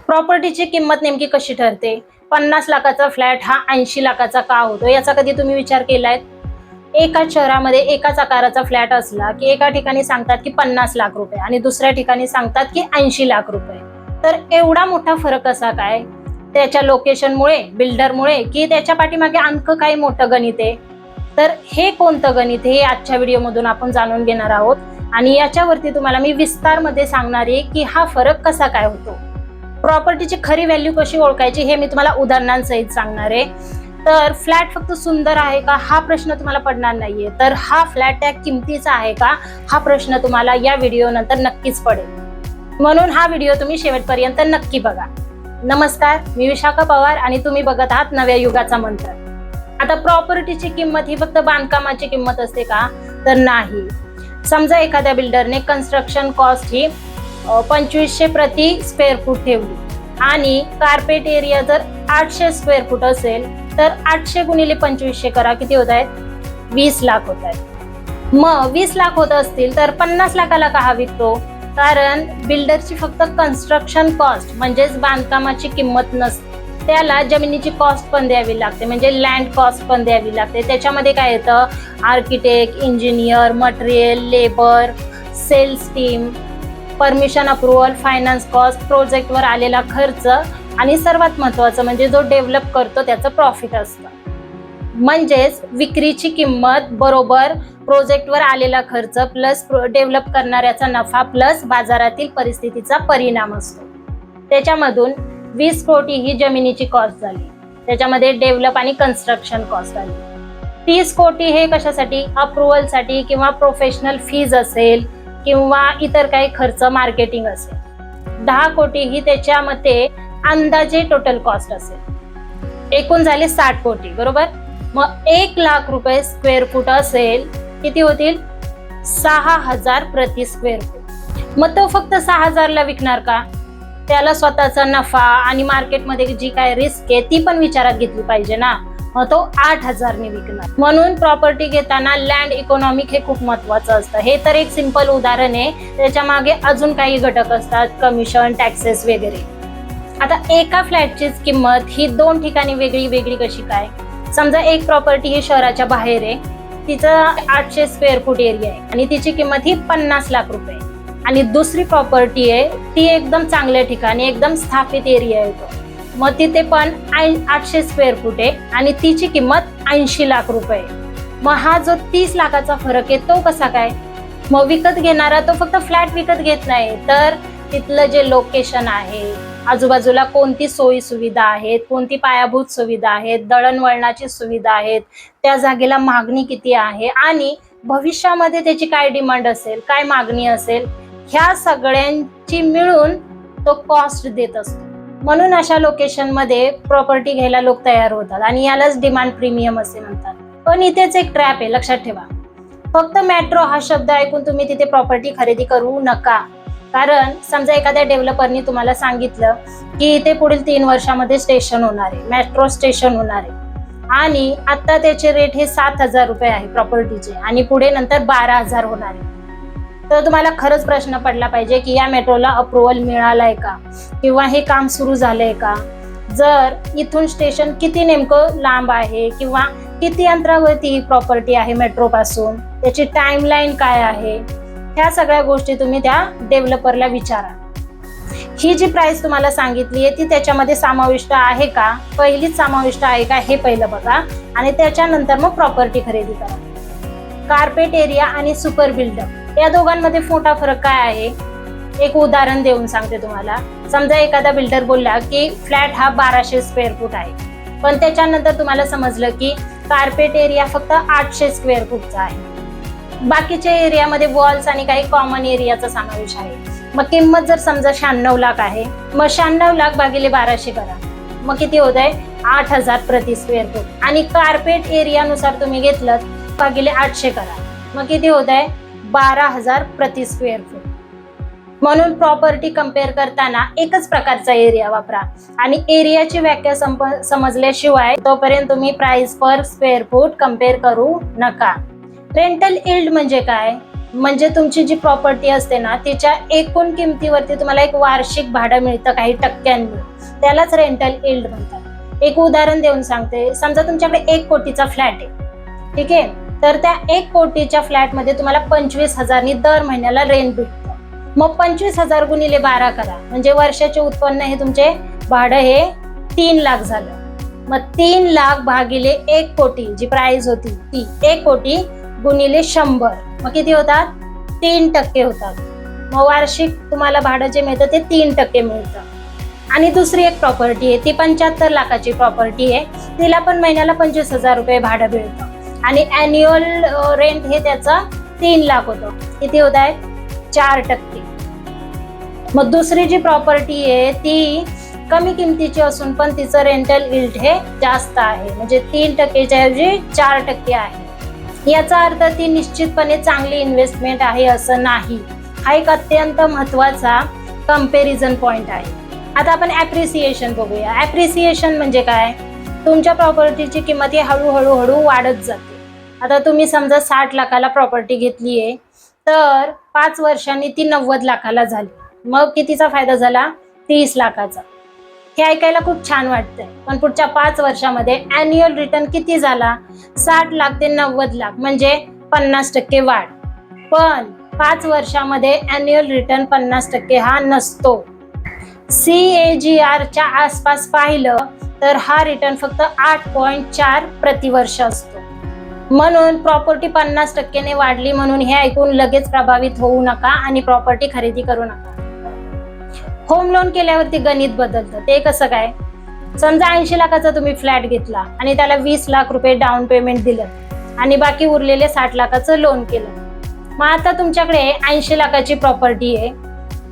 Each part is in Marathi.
प्रॉपर्टीची किंमत नेमकी कशी ठरते? 50 लाखाचा फ्लॅट हा 80 लाखाचा का होतो, याचा कधी तुम्ही विचार केलाय? एकाच शहरामध्ये एकाच आकाराचा फ्लॅट असला की एका ठिकाणी सांगतात की 50 लाख रुपये आणि दुसऱ्या ठिकाणी सांगतात की 80 लाख रुपये. तर एवढा मोठा फरक कसा काय? त्याच्या लोकेशनमुळे, बिल्डरमुळे, की त्याच्या पाठीमागे आणखं काही मोठं गणित आहे? तर हे कोणतं गणित हे आजच्या व्हिडिओमधून आपण जाणून घेणार आहोत आणि याच्यावरती तुम्हाला मी विस्तारमध्ये सांगणार आहे की हा फरक कसा काय होतो. प्रॉपर्टीची खरी व्हॅल्यू कशी ओळखायची हे मी तुम्हाला उदाहरणांसहित सांगणार आहे. तर फ्लॅट फक्त सुंदर आहे का हा प्रश्न तुम्हाला पडणार नाहीये, तर हा फ्लॅट त्या किमतीचा आहे का हा प्रश्न तुम्हाला या व्हिडिओ नंतर नक्कीच पडेल. म्हणून हा व्हिडिओ तुम्ही शेवटपर्यंत नक्की बघा. नमस्कार, मी विशाखा पवार आणि तुम्ही बघत आहात नव्या युगाचा मंत्र. आता प्रॉपर्टीची किंमत ही फक्त बांधकामाची किंमत असते का? तर नाही. समजा एखाद्या बिल्डरने कन्स्ट्रक्शन कॉस्ट ही 2500 प्रति स्क्वेअर फूट ठेवली आणि कार्पेट एरिया जर 800 स्क्वेअर फूट असेल तर 800 गुणिले 2500 करा, किती होत आहेत? 20 लाख होत आहेत. मग 20 लाख होत असतील तर 50 लाखाला का विकतो? कारण बिल्डरची फक्त कन्स्ट्रक्शन कॉस्ट म्हणजेच बांधकामाची किंमत नसते, त्याला जमिनीची कॉस्ट पण द्यावी लागते, म्हणजे लँड कॉस्ट पण द्यावी लागते. त्याच्यामध्ये काय येतं? Architect, engineer, material, labour, sales team, permission approval, finance cost, प्रोजेक्टवर आलेला खर्च आणि सर्वात महत्त्वाचं म्हणजे जो डेव्हलप करतो त्याचं प्रॉफिट असतं. म्हणजेच विक्रीची किंमत बरोबर प्रोजेक्टवर आलेला खर्च प्लस डेव्हलप करणाऱ्याचा नफा प्लस बाजारातील परिस्थितीचा परिणाम असतो. त्याच्यामधून 20 कोटी ही जमिनीची कॉस्ट झाली, त्याच्यामध्ये डेव्हलप आणि कन्स्ट्रक्शन कॉस्ट आली. 30 कोटी हे कशासाठी? अप्रुव्हलसाठी किंवा प्रोफेशनल फीज असेल किंवा इतर काही खर्च, मार्केटिंग असेल. 10 कोटी ही त्याच्या मते अंदाजे टोटल कॉस्ट असेल. एकूण झाले 60 कोटी, बरोबर? मग 1 लाख रुपये स्क्वेअर फूट असेल, किती होतील? 6000 प्रति स्क्वेअर फूट. मग तो फक्त 6000 ला विकणार का? त्याला स्वतःचा नफा आणि मार्केटमध्ये जी काय रिस्क आहे ती पण विचारात घेतली पाहिजे ना. मग तो 8000 ने विकणार. म्हणून प्रॉपर्टी घेताना लँड इकॉनॉमिक हे खूप महत्वाचं असतं. हे तर एक सिंपल उदाहरण आहे, त्याच्या मागे अजून काही घटक असतात, कमिशन, टॅक्सेस वगैरे. आता एका फ्लॅटचीच किंमत ही 2 ठिकाणी वेगळी वेगळी कशी काय? समजा एक प्रॉपर्टी ही शहराच्या बाहेर आहे, तिचं 800 स्क्वेअर फूट एरिया आहे आणि तिची किंमत ही 50 लाख रुपये. आणि दुसरी प्रॉपर्टी आहे ती एकदम चांगल्या ठिकाणी, एकदम स्थापित एरिया येतो, मग तिथे पण 800 स्क्वेअर फूट आहे आणि तिची किंमत 80 लाख रुपये. मग हा जो 30 लाखाचा फरक आहे तो कसा काय? मग विकत घेणारा तो फक्त फ्लॅट विकत घेत नाही, तर तिथलं जे लोकेशन आहे, आजूबाजूला कोणती सोयी सुविधा आहेत, कोणती पायाभूत सुविधा आहेत, दळणवळणाची सुविधा आहेत, त्या जागेला मागणी किती आहे आणि भविष्यामध्ये त्याची काय डिमांड असेल, काय मागणी असेल, ह्या सगळ्यांची मिळून तो कॉस्ट देत असतो. म्हणून अशा लोकेशन मध्ये प्रॉपर्टी घ्यायला लोक तयार होतात आणि यालाच डिमांड प्रीमियम असे म्हणतात. पण इथेच एक ट्रॅप आहे, लक्षात ठेवा. फक्त मेट्रो हा शब्द ऐकून तुम्ही तिथे प्रॉपर्टी खरेदी करू नका. कारण समजा एखाद्या डेव्हलपरनी तुम्हाला सांगितलं की इथे पुढील 3 वर्षामध्ये स्टेशन होणार आहे, मेट्रो स्टेशन होणार आहे आणि आता त्याचे रेट हे 7000 रुपये आहे प्रॉपर्टीचे आणि पुढे नंतर 12000 होणार आहे. तर तुम्हाला खरंच प्रश्न पडला पाहिजे की या मेट्रोला अप्रुव्हल मिळालाय का किंवा हे काम सुरू झालंय का? जर इथून स्टेशन किती नेमकं लांब आहे किंवा किती अंतरावरती ही प्रॉपर्टी आहे मेट्रो पासून, त्याची टाइमलाईन काय आहे, ह्या सगळ्या गोष्टी तुम्ही त्या डेव्हलपरला विचारा. ही जी प्राइस तुम्हाला सांगितली आहे ती त्याच्यामध्ये समाविष्ट आहे का, पहिलीच समाविष्ट आहे का हे पहिलं बघा आणि त्याच्यानंतर मग प्रॉपर्टी खरेदी करा. कार्पेट एरिया आणि सुपर बिल्डअप या दोघांमध्ये मोठा फरक काय आहे? एक उदाहरण देऊन सांगते तुम्हाला. समजा एखादा बिल्डर बोलला की फ्लॅट हा 1200 स्क्वेअर फूट आहे, पण त्याच्यानंतर तुम्हाला समजलं की कार्पेट एरिया फक्त 800 स्क्वेअर फूटचा आहे, बाकीच्या एरियामध्ये वॉल्स आणि काही कॉमन एरियाचा समावेश आहे. मग किंमत जर समजा 96 लाख आहे, मग 96 लाख भागिले 1200 करा, मग किती होत आहे? 8000 प्रति स्क्वेअर फूट. आणि कार्पेट एरियानुसार तुम्ही घेतलं भागिले 800 करा, मग किती होत आहे? 12000 प्रति स्क्वेअर फूट. म्हणून प्रॉपर्टी कम्पेअर करताना एकच प्रकारचा एरिया वापरा आणि एरियाची व्याख्या समजल्याशिवाय तोपर्यंत तुम्ही price per square foot compare करू नका. रेंटल यील्ड म्हणजे काय? म्हणजे तुमची जी प्रॉपर्टी असते ना तिच्या एकूण किमतीवरती तुम्हाला एक वार्षिक भाडं मिळतं काही टक्क्यांनी, त्यालाच रेंटल इल्ड म्हणतात. एक उदाहरण देऊन सांगते. समजा तुमच्याकडे 1 कोटीचा फ्लॅट आहे, ठीक आहे, तर त्या 1 कोटीच्या फ्लॅटमध्ये तुम्हाला 25,000नी दर महिन्याला रेंट भेटतं. मग 25,000 गुणिले 12 करा, म्हणजे वर्षाचे उत्पन्न हे तुमचे भाडं हे 3 लाख झालं. मग 3 लाख भागिले 1 कोटी जी प्राइस होती ती 1 कोटी गुणिले 100, मग किती होतात? 3% होतात. मग वार्षिक तुम्हाला भाडं जे मिळतं ते 3% मिळतं. आणि दुसरी एक प्रॉपर्टी आहे, ती 75 लाखाची प्रॉपर्टी आहे, तिला पण महिन्याला 25,000 रुपये भाडं मिळतं आणि अॅन्युअल रेंट हे त्याचं 3 लाख होतं. किती होत आहेत? 4%. मग दुसरी जी प्रॉपर्टी आहे ती कमी किमतीची असून पण तिचं रेंटल इल्ड हे जास्त आहे, म्हणजे 3%च्या ऐवजी 4% आहे. याचा अर्थ ती निश्चितपणे चांगली इन्व्हेस्टमेंट आहे असं नाही. हा एक अत्यंत महत्वाचा कंपॅरिझन पॉइंट आहे. आता आपण ॲप्रिसिएशन बघूया. ॲप्रिसिएशन म्हणजे काय? तुमच्या प्रॉपर्टीची किंमत ही हळूहळू वाढत जाते. आता तुम्ही समजा 60 लाखाला प्रॉपर्टी घेतली आहे, तर 5 वर्षांनी ती 90 लाखाला झाली. मग कितीचा फायदा झाला? 30 लाखाचा. हे ऐकायला खूप छान वाटतंय, पण पुढच्या 5 वर्षामध्ये अॅन्युअल रिटर्न किती झाला? 60 लाख ते 90 लाख, म्हणजे 50% वाढ. पण 5 वर्षामध्ये अॅन्युअल रिटर्न 50% हा नसतो. CAGRच्या आसपास पाहिलं तर हा रिटर्न फक्त 8.4 प्रतिवर्ष असतो. म्हणून प्रॉपर्टी 50%ने वाढली म्हणून हे ऐकून लगेच प्रभावित होऊ नका आणि प्रॉपर्टी खरेदी करू नका. होम लोन केल्यावरती गणित बदलतं. ते कसं काय? समजा 80 लाखाचा तुम्ही फ्लॅट घेतला आणि त्याला 20 लाख रुपये डाऊन पेमेंट दिलं आणि बाकी उरलेले 60 लाखाचं लोन केलं. मग आता तुमच्याकडे 80 लाखाची प्रॉपर्टी आहे,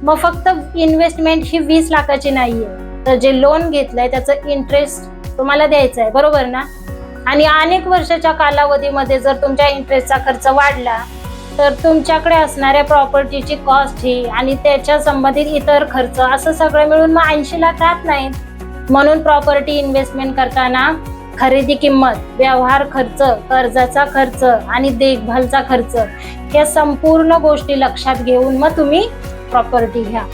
मग फक्त इन्व्हेस्टमेंट ही 20 लाखाची नाहीये, तर जे लोन घेतलंय त्याचं इंटरेस्ट तुम्हाला द्यायचं आहे, बरोबर ना? आणि अनेक वर्षाच्या कालावधीमध्ये जर तुमच्या इंटरेस्टचा खर्च वाढला तर तुमच्याकडे असणाऱ्या प्रॉपर्टीची कॉस्ट ही आणि त्याच्या संबंधित इतर खर्च असं सगळं मिळून मग 80 लाख राहत नाहीत. म्हणून प्रॉपर्टी इन्व्हेस्टमेंट करताना खरेदी किंमत, व्यवहार खर्च, कर्जाचा खर्च आणि देखभालचा खर्च या संपूर्ण गोष्टी लक्षात घेऊन मग तुम्ही प्रॉपर्टी घ्या.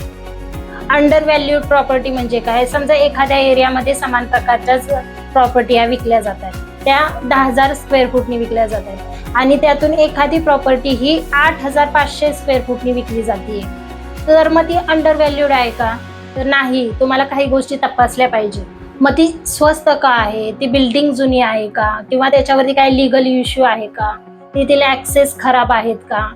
अंडर व्हॅल्यूड प्रॉपर्टी म्हणजे काय? समजा एखाद्या एरियामध्ये समान प्रकारच्याच प्रॉपर्टी ह्या विकल्या जातात, त्या 10,000 स्क्वेअर फूटनी विकल्या जातात आणि त्यातून एखादी प्रॉपर्टी ही 8,500 स्क्वेअर फूटनी विकली जाते, तर मग ती अंडर व्हॅल्यूड आहे का? तर नाही. तुम्हाला काही गोष्टी तपासल्या पाहिजे. मग ती स्वस्त का आहे? ती बिल्डिंग जुनी आहे का? किंवा त्याच्यावरती काही लिगल इश्यू आहे का? तिला ऍक्सेस खराब आहेत का?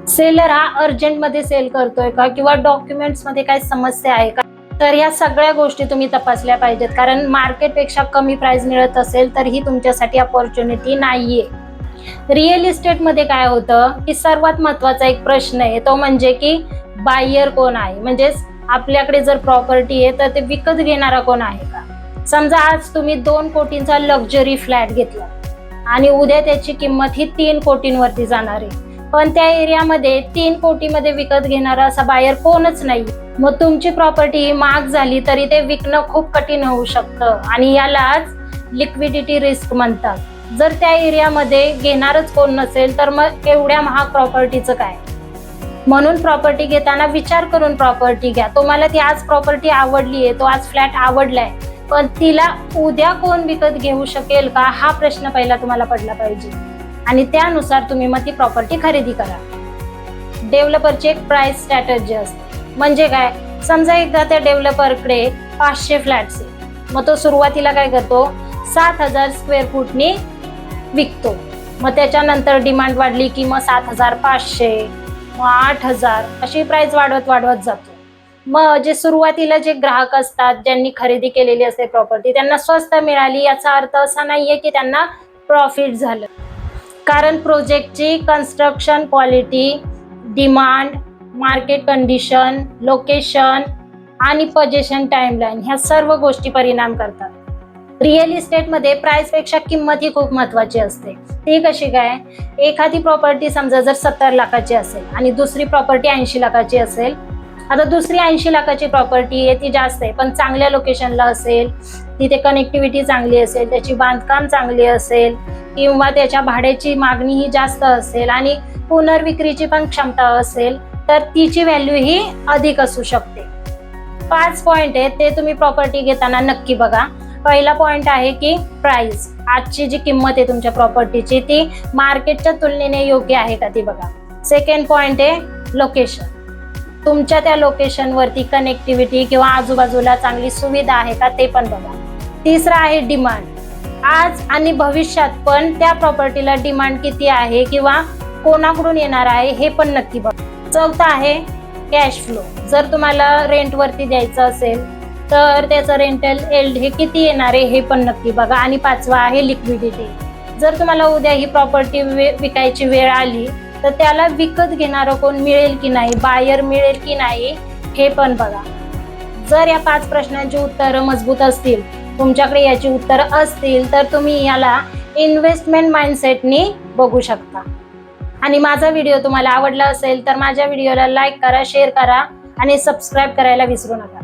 सेलर हा अर्जंटमध्ये सेल करतोय का? किंवा डॉक्युमेंट्समध्ये काही समस्या आहे का? तर ह्या सगळ्या गोष्टी तुम्ही तपासल्या पाहिजेत, कारण मार्केटपेक्षा कमी प्राइस मिळत असेल तर ही तुमच्यासाठी अपॉर्च्युनिटी नाहीये. रिअल इस्टेटमध्ये काय होतं की सर्वात महत्वाचा एक प्रश्न आहे, तो म्हणजे की बायर कोण आहे? म्हणजेच आपल्याकडे जर प्रॉपर्टी आहे तर ते विकत घेणारा कोण आहे का? समजा आज तुम्ही 2 कोटींचा लक्झरी फ्लॅट घेतला आणि उद्या त्याची किंमत ही 3 कोटींवरती जाणार आहे, पण त्या एरियामध्ये 3 कोटीमध्ये विकत घेणारा असा बायर कोणच नाही. मग तुमची प्रॉपर्टी महाग झाली तरी ते विकणं खूप कठीण होऊ शकतं आणि यालाच लिक्विडिटी रिस्क म्हणतात. जर त्या एरियामध्ये घेणारच कोण नसेल तर मग एवढ्या महाग प्रॉपर्टीचं काय? म्हणून प्रॉपर्टी घेताना विचार करून प्रॉपर्टी घ्या. तुम्हाला ती आज प्रॉपर्टी आवडली आहे, तो आज फ्लॅट आवडलाय, पण तिला उद्या कोण विकत घेऊ शकेल का हा प्रश्न पहिला तुम्हाला पडला पाहिजे आणि त्यानुसार तुम्ही मग ती प्रॉपर्टी खरेदी करा. डेव्हलपरची एक प्राइस स्ट्रॅटेजी असते. म्हणजे काय? समजा एकदा त्या डेव्हलपरकडे 500 फ्लॅट्स आहे, मग तो सुरुवातीला काय करतो? 7,000 स्क्वेअर फूटनी विकतो. मग त्याच्यानंतर डिमांड वाढली की मग 7,500, मग 8,000 अशी प्राइस वाढवत जातो. मग जे सुरुवातीला जे ग्राहक असतात, ज्यांनी खरेदी केलेली असते प्रॉपर्टी, त्यांना स्वस्त मिळाली याचा अर्थ असा नाहीये की त्यांना प्रॉफिट झालं, कारण प्रोजेक्टची construction quality, demand, market condition, location आणि पोझिशन टाइमलाईन ह्या सर्व गोष्टी परिणाम करतात. रिअल इस्टेटमध्ये प्राइसपेक्षा किंमत ही खूप महत्वाची असते. ती कशी काय? एखादी प्रॉपर्टी समजा जर 70 लाखाची असेल आणि दुसरी प्रॉपर्टी 80 लाखाची असेल आता दुसरी 80 लाखाची प्रॉपर्टी आहे ती जास्त आहे, पण चांगल्या लोकेशनला असेल, तिथे कनेक्टिव्हिटी चांगली असेल, त्याची बांधकाम चांगली असेल किंवा त्याच्या भाड्याची मागणी ही जास्त असेल आणि पुनर्विक्रीची पण क्षमता असेल, तर तिची व्हॅल्यू ही अधिक असू शकते. 5 पॉइंट आहेत ते तुम्ही प्रॉपर्टी घेताना नक्की बघा. पहिला पॉइंट आहे की प्राइस, आजची जी किंमत आहे तुमच्या प्रॉपर्टीची ती मार्केटच्या तुलनेने योग्य आहे का ती बघा. सेकंड पॉइंट आहे लोकेशन, तुमच्या त्या लोकेशनवरती कनेक्टिव्हिटी किंवा आजूबाजूला चांगली सुविधा आहे का ते पण बघा. तिसरा आहे डिमांड, आज आणि भविष्यात पण त्या प्रॉपर्टीला डिमांड किती आहे किंवा कोणाकडून येणार आहे हे पण नक्की बघा. चौथा आहे कॅश फ्लो, जर तुम्हाला रेंटवरती द्यायचं असेल तर त्याचं रेंटल एल्ड हे किती येणार आहे हे पण नक्की बघा. आणि पाचवा आहे लिक्विडिटी, जर तुम्हाला उद्या ही प्रॉपर्टी विकायची वेळ आली तर त्याला विकत घेणारं कोण मिळेल की नाही, बायर मिळेल की नाही हे पण बघा. जर या 5 प्रश्नांची उत्तरं मजबूत असतील, तुमच्याकडे याची उत्तरं असतील, तर तुम्ही याला इन्व्हेस्टमेंट माइंडसेटनी बघू शकता. आणि माझा व्हिडिओ तुम्हाला आवडला असेल तर माझ्या व्हिडिओला लाईक करा, शेअर करा आणि सबस्क्राईब करायला विसरू नका.